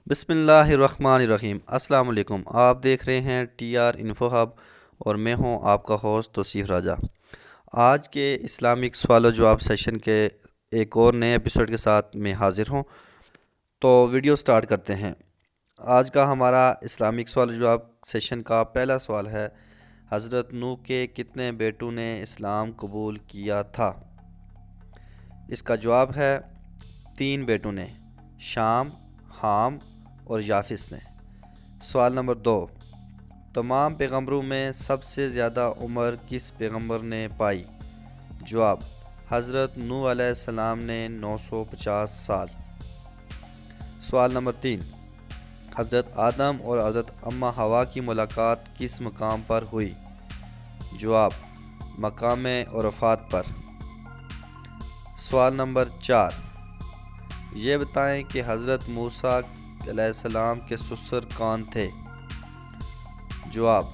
بسم اللہ الرحمن الرحیم۔ السلام علیکم، آپ دیکھ رہے ہیں ٹی آر انفو ہب اور میں ہوں آپ کا ہوسٹ توصیف راجہ۔ آج کے اسلامک سوال و جواب سیشن کے ایک اور نئے ایپیسوڈ کے ساتھ میں حاضر ہوں، تو ویڈیو سٹارٹ کرتے ہیں۔ آج کا ہمارا اسلامک سوال و جواب سیشن کا پہلا سوال ہے، حضرت نوح کے کتنے بیٹوں نے اسلام قبول کیا تھا؟ اس کا جواب ہے 3 بیٹوں نے، شام، حام اور یافس نے۔ سوال نمبر 2، تمام پیغمبروں میں سب سے زیادہ عمر کس پیغمبر نے پائی؟ جواب، حضرت نوح علیہ السلام نے 950 سال۔ سوال نمبر 3، حضرت آدم اور حضرت اماں حوا کی ملاقات کس مقام پر ہوئی؟ جواب، مقام عرفات پر۔ سوال نمبر 4، یہ بتائیں کہ حضرت موسیٰ علیہ السلام کے سسر کون تھے؟ جواب،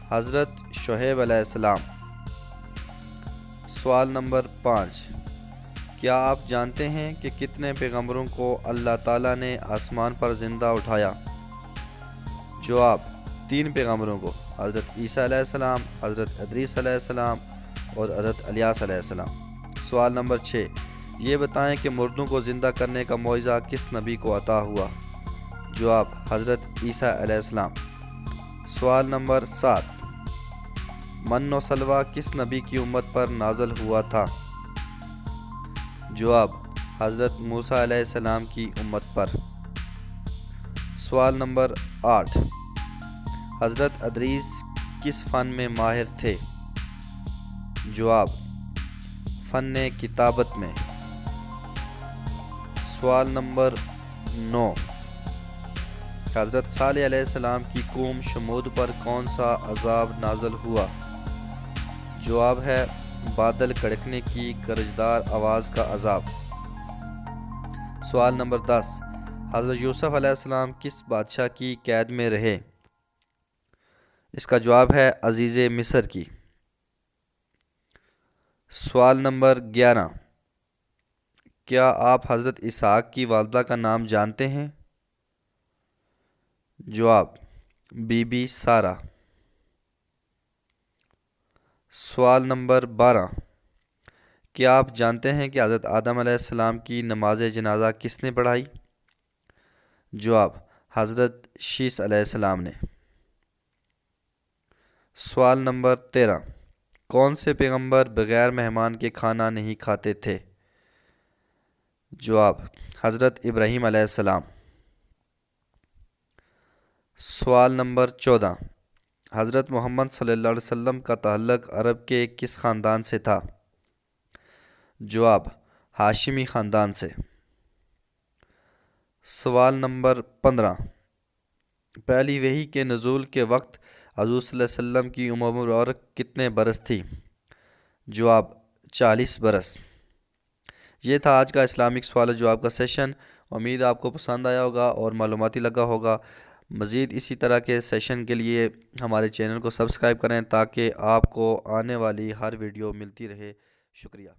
حضرت شعیب علیہ السلام۔ سوال نمبر 5، کیا آپ جانتے ہیں کہ کتنے پیغمبروں کو اللہ تعالیٰ نے آسمان پر زندہ اٹھایا؟ جواب، 3 پیغمبروں کو، حضرت عیسیٰ علیہ السلام، حضرت ادریس علیہ السلام اور حضرت الیاس علیہ السلام۔ سوال نمبر 6، یہ بتائیں کہ مردوں کو زندہ کرنے کا معجزہ کس نبی کو عطا ہوا؟ جواب، حضرت عیسیٰ علیہ السلام۔ سوال نمبر 7، من و سلویٰ کس نبی کی امت پر نازل ہوا تھا؟ جواب، حضرت موسیٰ علیہ السلام کی امت پر۔ سوال نمبر 8، حضرت ادریس کس فن میں ماہر تھے؟ جواب، فن کتابت میں۔ سوال نمبر 9، حضرت صالح علیہ السلام کی قوم شمود پر کون سا عذاب نازل ہوا؟ جواب ہے بادل کڑکنے کی گرجدار آواز کا عذاب۔ سوال نمبر 10، حضرت یوسف علیہ السلام کس بادشاہ کی قید میں رہے؟ اس کا جواب ہے عزیز مصر کی۔ سوال نمبر 11، کیا آپ حضرت اسحاق کی والدہ کا نام جانتے ہیں؟ جواب، بی بی سارہ۔ سوال نمبر 12، کیا آپ جانتے ہیں کہ حضرت آدم علیہ السلام کی نماز جنازہ کس نے پڑھائی؟ جواب، حضرت شیث علیہ السلام نے۔ سوال نمبر 13، کون سے پیغمبر بغیر مہمان کے کھانا نہیں کھاتے تھے؟ جواب، حضرت ابراہیم علیہ السلام۔ سوال نمبر 14، حضرت محمد صلی اللہ علیہ وسلم کا تعلق عرب کے کس خاندان سے تھا؟ جواب، ہاشمی خاندان سے۔ سوال نمبر 15، پہلی وحی کے نزول کے وقت حضور صلی اللہ علیہ وسلم کی عمر مبارک کتنے برس تھی؟ جواب، 40 برس۔ یہ تھا آج کا اسلامک سوال و جواب کا سیشن۔ امید آپ کو پسند آیا ہوگا اور معلوماتی لگا ہوگا۔ مزید اسی طرح کے سیشن کے لیے ہمارے چینل کو سبسکرائب کریں تاکہ آپ کو آنے والی ہر ویڈیو ملتی رہے۔ شکریہ۔